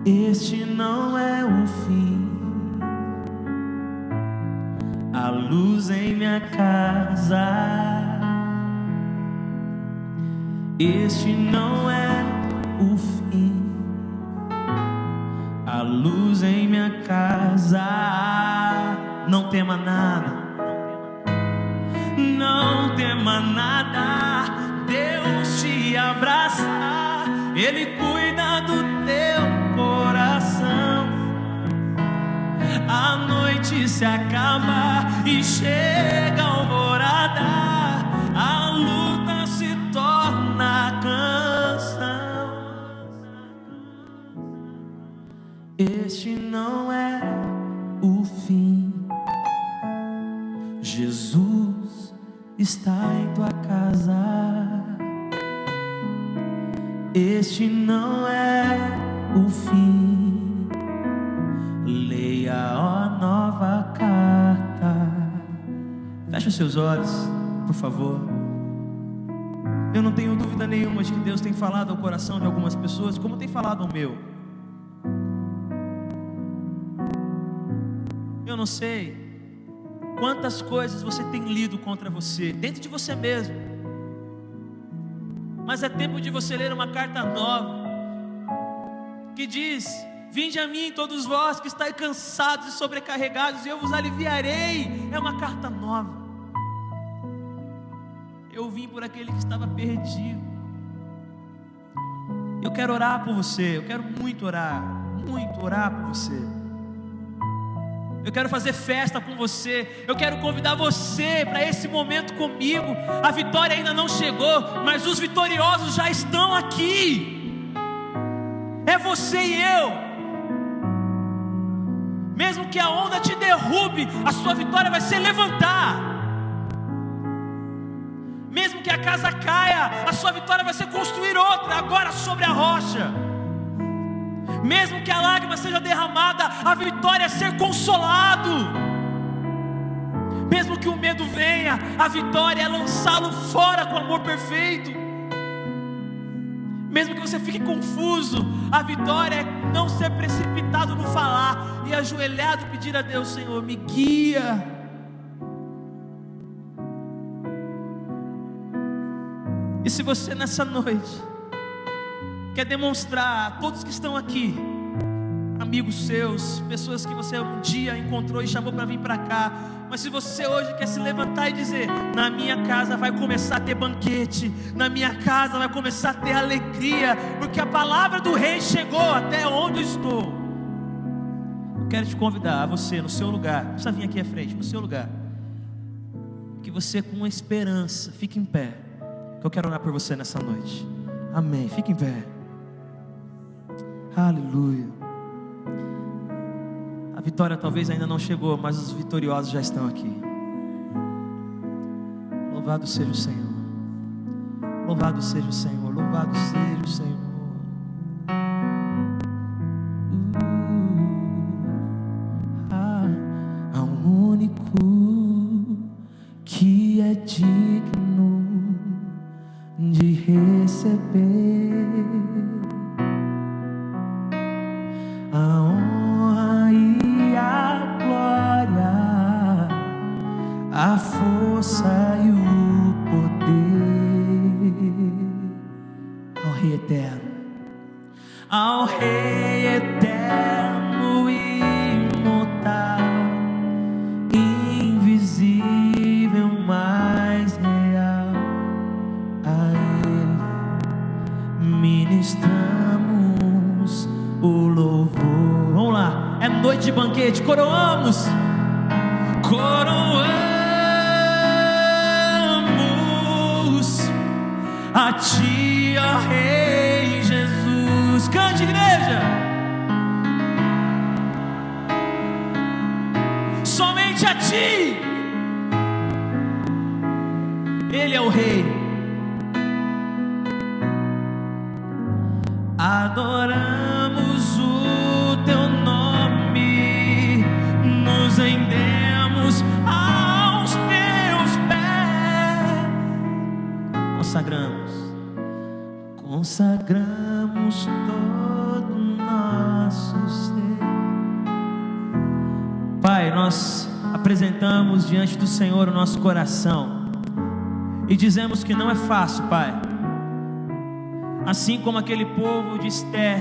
Este não é o fim. A luz em minha casa. Este não é o fim. A luz em minha casa. Não tema nada, não tema nada, Deus te abraça, Ele cuida do teu coração. A noite se acaba e chega a alvorada, a luta se torna canção. Este não é o fim. Jesus está em tua casa. Este não é o fim. Leia a nova carta. Feche os seus olhos, por favor. Eu não tenho dúvida nenhuma de que Deus tem falado ao coração de algumas pessoas, como tem falado ao meu. Eu não sei quantas coisas você tem lido contra você, dentro de você mesmo. Mas é tempo de você ler uma carta nova, que diz: vinde a mim todos vós que estáis cansados e sobrecarregados, e eu vos aliviarei. É uma carta nova. Eu vim por aquele que estava perdido, Eu quero orar por você, eu quero muito orar por você. Eu quero fazer festa com você, eu quero convidar você para esse momento comigo. A vitória ainda não chegou, mas os vitoriosos já estão aqui. É você e eu. Mesmo que a onda te derrube, a sua vitória vai ser levantar. Mesmo que a casa caia, a sua vitória vai ser construir outra, agora sobre a rocha. Mesmo que a lágrima seja derramada, a vitória é ser consolado. Mesmo que o medo venha, a vitória é lançá-lo fora com amor perfeito. Mesmo que você fique confuso, a vitória é não ser precipitado no falar e ajoelhado pedir a Deus: Senhor, me guia. E se você nessa noite quer demonstrar a todos que estão aqui, amigos seus, pessoas que você um dia encontrou e chamou para vir para cá, mas se você hoje quer se levantar e dizer: na minha casa vai começar a ter banquete, na minha casa vai começar a ter alegria, porque a palavra do rei chegou até onde eu estou. Eu quero te convidar, a você no seu lugar, não precisa vir aqui à frente, no seu lugar, que você com uma esperança fique em pé, que eu quero orar por você nessa noite. Amém, fique em pé. Aleluia. A vitória talvez ainda não chegou, mas os vitoriosos já estão aqui. Louvado seja o Senhor. Louvado seja o Senhor. Louvado seja o Senhor. Há um único que é digno de receber a honra e a glória, a força e o poder ao Rei eterno, ao Rei eterno e imortal, invisível, mais real. A Ele ministramos o louvor. Vamos lá, é noite de banquete, coroamos a Ti, ó Rei Jesus. Cante, igreja. Somente a Ti. Ele é o Rei. Adoramos o Teu nome, nos rendemos aos Teus pés. Consagramos todo o nosso ser. Pai, nós apresentamos diante do Senhor o nosso coração e dizemos que não é fácil, Pai. Assim como aquele povo de Esther,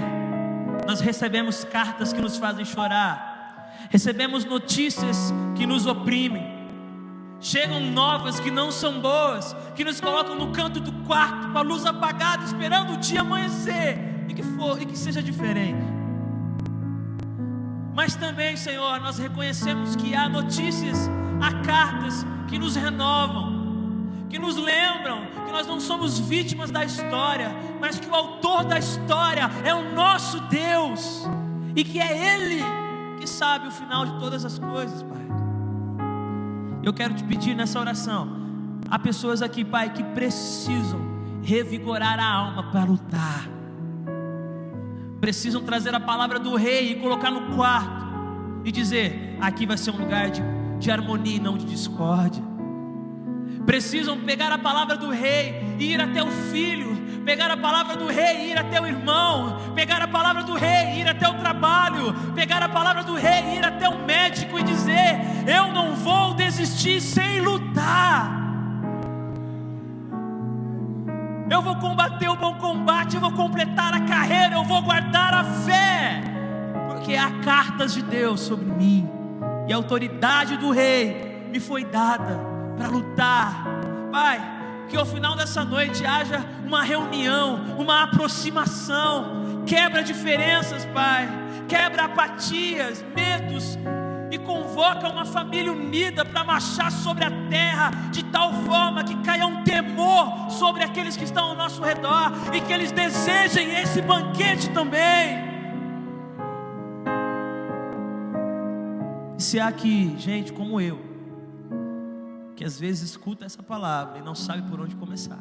nós recebemos cartas que nos fazem chorar, recebemos notícias que nos oprimem, chegam novas que não são boas, que nos colocam no canto do quarto, com a luz apagada, esperando o dia amanhecer, e que seja diferente. Mas também, Senhor, nós reconhecemos que há notícias, há cartas que nos renovam, que nos lembram que nós não somos vítimas da história, mas que o autor da história é o nosso Deus, e que é Ele que sabe o final de todas as coisas, Pai. Eu quero te pedir nessa oração, há pessoas aqui, Pai, que precisam revigorar a alma para lutar, precisam trazer a palavra do Rei e colocar no quarto, e dizer: aqui vai ser um lugar de harmonia e não de discórdia. Precisam pegar a palavra do Rei e ir até o filho, pegar a palavra do Rei e ir até o irmão, pegar a palavra do Rei e ir até o trabalho, pegar a palavra do Rei e ir até o médico e dizer: eu não vou desistir sem lutar, eu vou combater o bom combate, eu vou completar a carreira, eu vou guardar a fé, porque há cartas de Deus sobre mim, e a autoridade do Rei me foi dada para lutar. Pai, que ao final dessa noite haja uma reunião, uma aproximação. Quebra diferenças, Pai, quebra apatias, medos, e convoca uma família unida para marchar sobre a terra, de tal forma que caia um temor sobre aqueles que estão ao nosso redor, e que eles desejem esse banquete também. Se há aqui gente como eu, que às vezes escuta essa palavra e não sabe por onde começar,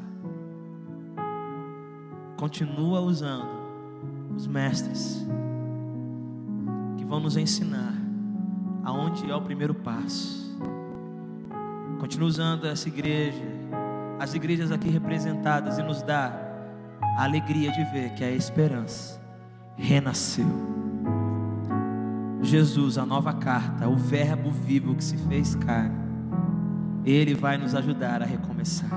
continua usando os mestres que vão nos ensinar aonde é o primeiro passo. Continua usando essa igreja, as igrejas aqui representadas, e nos dá a alegria de ver que a esperança renasceu. Jesus, a nova carta, o verbo vivo que se fez carne, Ele vai nos ajudar a recomeçar.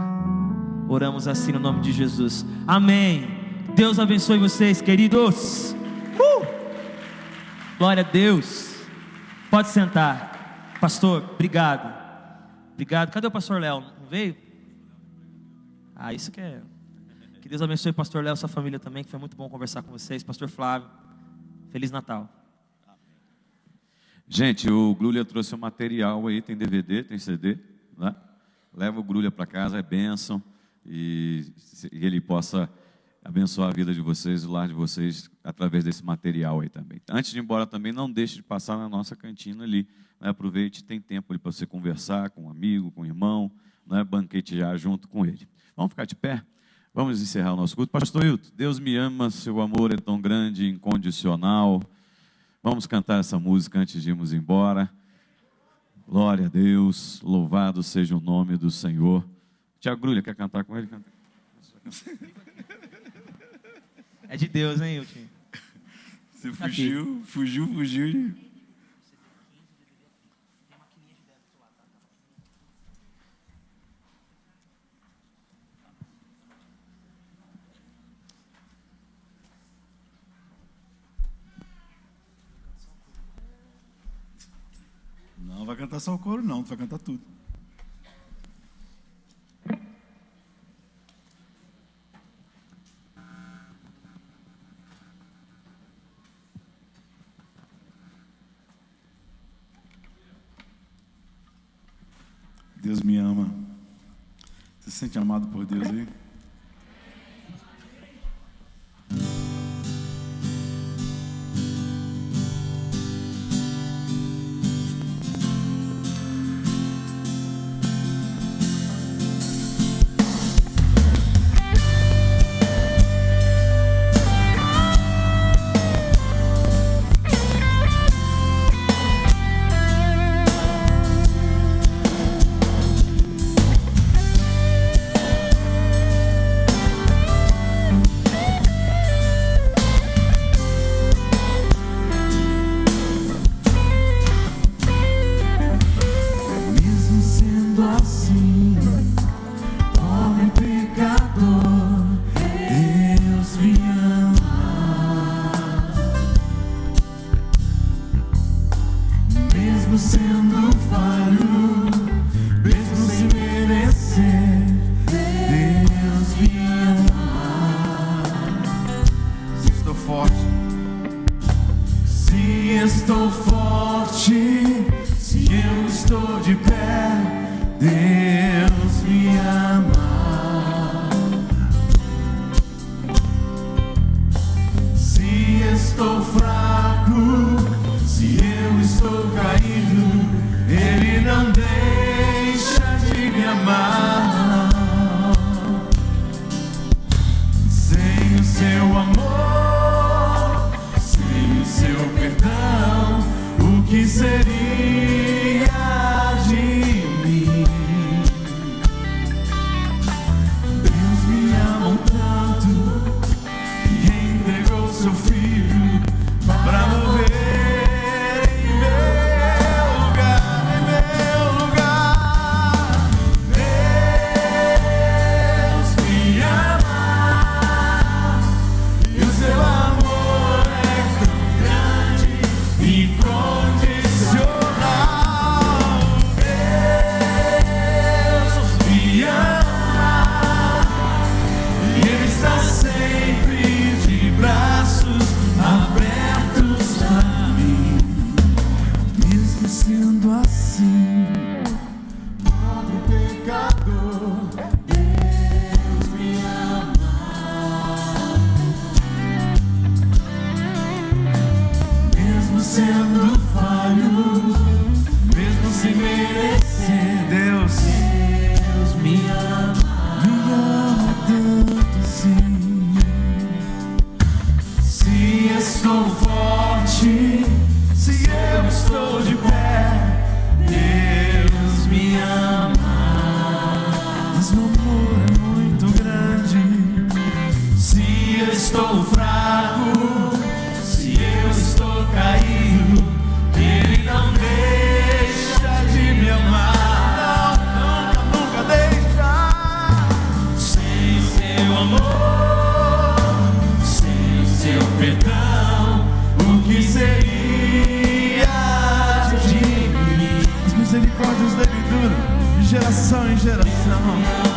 Oramos assim no nome de Jesus, amém. Deus abençoe vocês, queridos. Glória a Deus. Pode sentar. Pastor, obrigado. Obrigado. Cadê o pastor Léo? Não veio? Isso que é. Que Deus abençoe o pastor Léo e sua família também, que foi muito bom conversar com vocês. Pastor Flávio, Feliz Natal. Gente, o Glúlia trouxe um material aí, tem DVD, tem CD, né? Leva o Glúlia para casa, é bênção, e ele possa abençoar a vida de vocês, o lar de vocês, através desse material aí também. Antes de ir embora também, não deixe de passar na nossa cantina ali, né? Aproveite, tem tempo ali para você conversar com um amigo, com um irmão, né? Banquetear junto com ele. Vamos ficar de pé? Vamos encerrar o nosso culto. Pastor Hilton, Deus me ama, seu amor é tão grande, incondicional. Vamos cantar essa música antes de irmos embora. Glória a Deus, louvado seja o nome do Senhor. Tiago Grulha, quer cantar com ele? Canta. É de Deus, hein, Hilton? Você fugiu. Não vai cantar só o coro, não, tu vai cantar tudo. Deus me ama. Você se sente amado por Deus aí? Lugar. sendo assim, pobre pecador, Deus me ama. Mesmo sendo falho, mesmo sem merecer, Deus me ama tanto assim. Se estou forte, se eu estou de pé, Deus me ama. Mas meu amor é muito grande. Se eu estou fraco, se eu estou caído, Ele não deixa de me amar. Não, nunca deixa. Sem o seu amor, sem o seu perdão, o que seria de mim? As misericórdias dele duram de geração em geração.